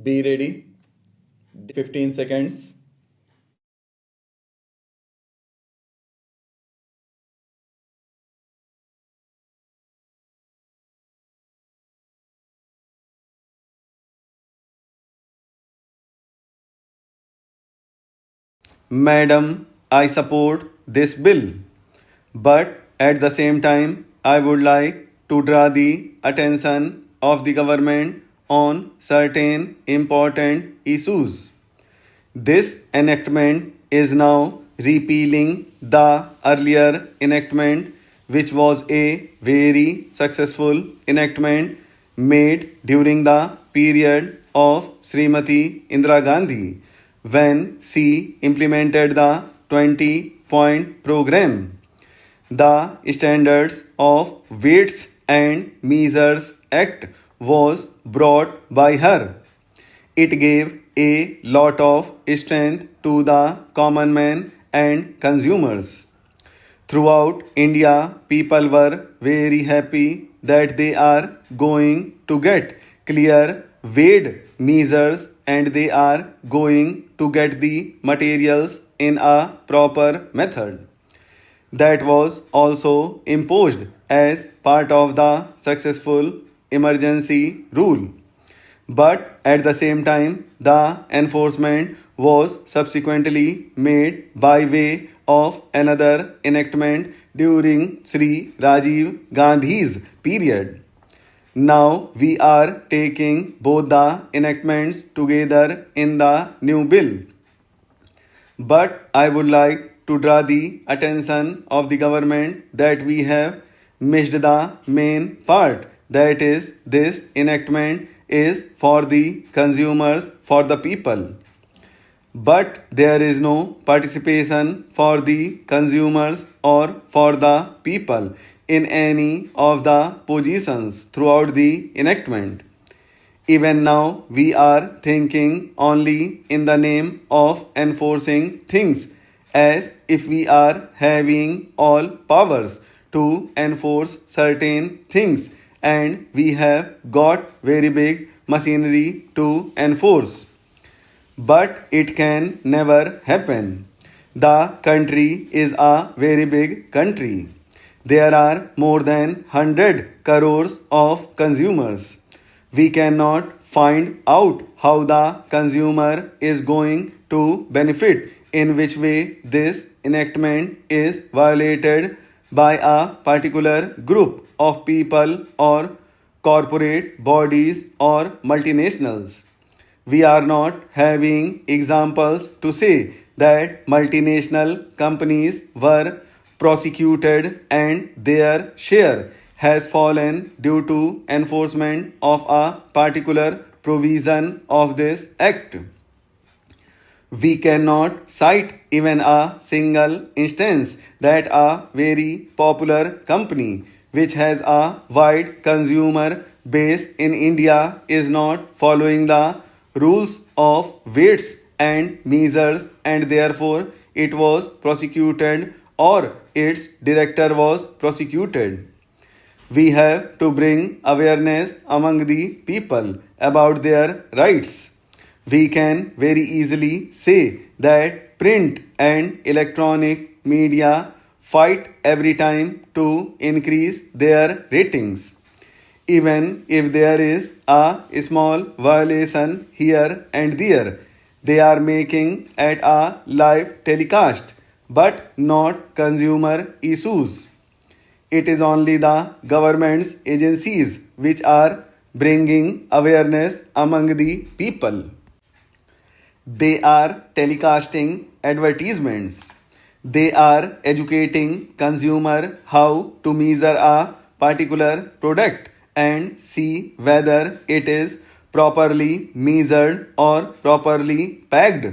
Be ready. 15 seconds. Madam, I support this bill, but at the same time, I would like to draw the attention of the government on certain important issues. This enactment is now repealing the earlier enactment, which was a very successful enactment made during the period of Srimati Indira Gandhi when she implemented the 20-point program. The Standards of Weights and Measures Act was brought by her. It gave a lot of strength to the common man and consumers. Throughout India, people were very happy that they are going to get clear weighed measures and they are going to get the materials in a proper method. That was also imposed as part of the successful emergency rule. But at the same time, the enforcement was subsequently made by way of another enactment during Sri Rajiv Gandhi's period. Now we are taking both the enactments together in the new bill. But I would like to draw the attention of the government that we have missed the main part. That is, this enactment is for the consumers, for the people. But there is no participation for the consumers or for the people in any of the positions throughout the enactment. Even now, we are thinking only in the name of enforcing things as if we are having all powers to enforce certain things and we have got very big machinery to enforce. But it can never happen. The country is a very big country. There are more than 100 crores of consumers. We cannot find out how the consumer is going to benefit, in which way this enactment is violated by a particular group of people or corporate bodies or multinationals. We are not having examples to say that multinational companies were prosecuted and their share has fallen due to enforcement of a particular provision of this act. We cannot cite even a single instance that a very popular company which has a wide consumer base in India is not following the rules of weights and measures and therefore it was prosecuted or its director was prosecuted. We have to bring awareness among the people about their rights. We can very easily say that print and electronic media fight every time to increase their ratings. Even if there is a small violation here and there, they are making at a live telecast, but not consumer issues. It is only the government's agencies which are bringing awareness among the people. They are telecasting advertisements. They are educating consumer how to measure a particular product and see whether it is properly measured or properly packed.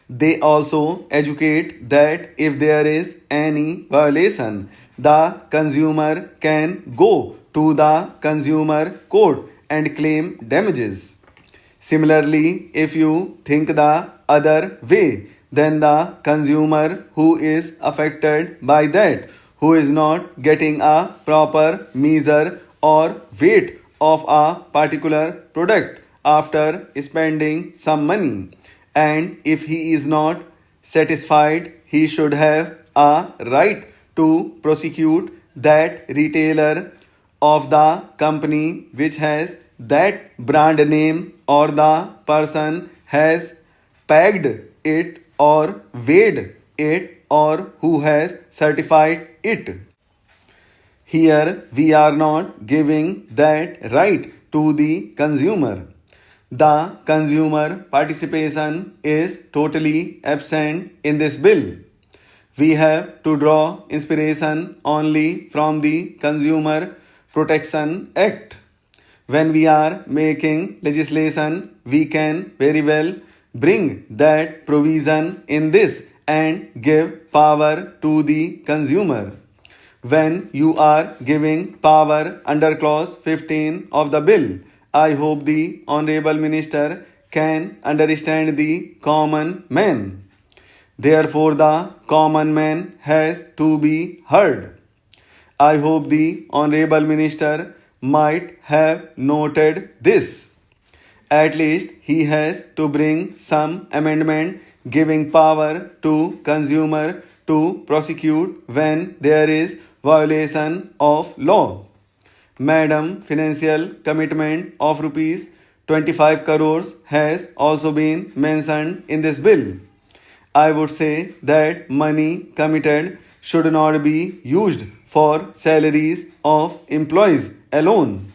They also educate that if there is any violation, the consumer can go to the consumer court and claim damages. Similarly, if you think the other way, then the consumer who is affected by that, who is not getting a proper measure or weight of a particular product, after spending some money, and if he is not satisfied, he should have a right to prosecute that retailer of the company which has that brand name, or the person has pegged it or weighed it, or who has certified it. Here we are not giving that right to the consumer. The consumer participation is totally absent in this bill. We have to draw inspiration only from the Consumer Protection Act. When we are making legislation, we can very well bring that provision in this and give power to the consumer. When you are giving power under clause 15 of the bill, I hope the Honorable Minister can understand the common man. Therefore, the common man has to be heard. I hope the Honorable Minister might have noted this. At least he has to bring some amendment giving power to consumer to prosecute when there is violation of law. Madam, financial commitment of rupees 25 crores has also been mentioned in this bill. I would say that money committed should not be used for salaries of employees alone.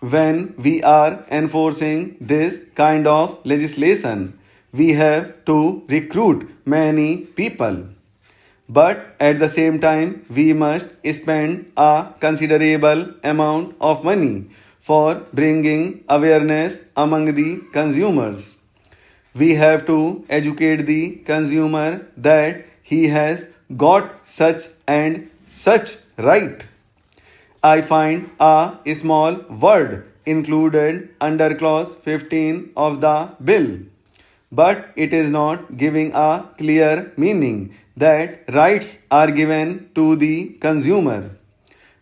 When we are enforcing this kind of legislation, we have to recruit many people. But at the same time, we must spend a considerable amount of money for bringing awareness among the consumers. We have to educate the consumer that he has got such and such right. I find a small word included under clause 15 of the bill, but it is not giving a clear meaning that rights are given to the consumer.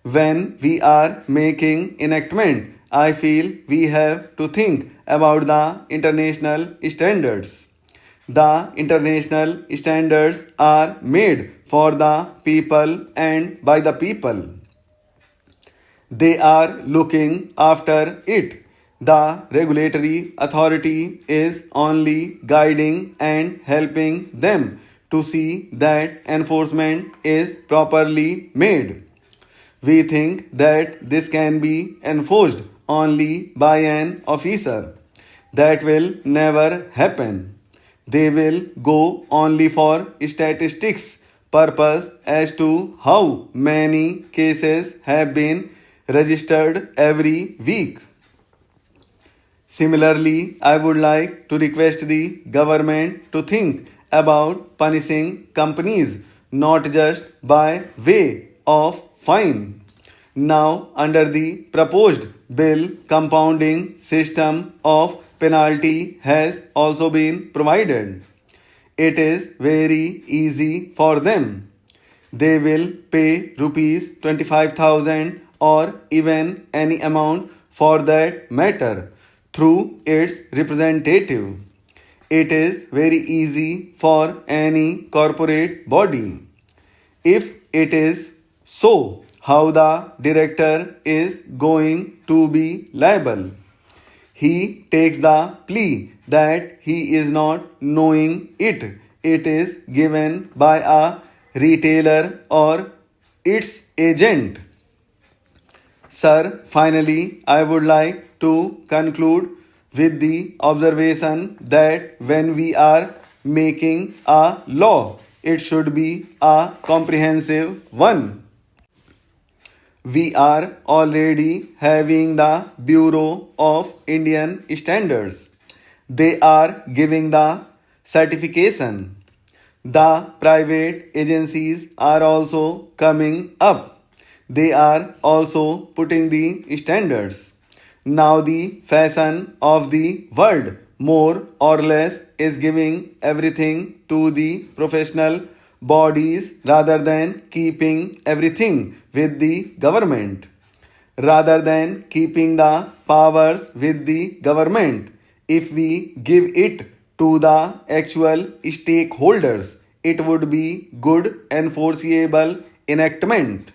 When we are making enactment, I feel we have to think about the international standards. The international standards are made for the people and by the people. They are looking after it. The regulatory authority is only guiding and helping them to see that enforcement is properly made. We think that this can be enforced only by an officer. That will never happen. They will go only for statistics purpose as to how many cases have been registered every week. Similarly, I would like to request the government to think about punishing companies not just by way of fine. Now, under the proposed bill, compounding system of penalty has also been provided. It is very easy for them. They will pay rupees 25,000 or even any amount for that matter through its representative. It is very easy for any corporate body. If it is so, how the director is going to be liable? He takes the plea that he is not knowing it. It is given by a retailer or its agent. Sir, finally, I would like to conclude with the observation that when we are making a law, it should be a comprehensive one. We are already having the Bureau of Indian Standards. They are giving the certification. The private agencies are also coming up. They are also putting the standards. Now the fashion of the world more or less is giving everything to the professional bodies rather than keeping everything with the government. Rather than keeping the powers with the government, If we give it to the actual stakeholders, it would be good and foreseeable enactment.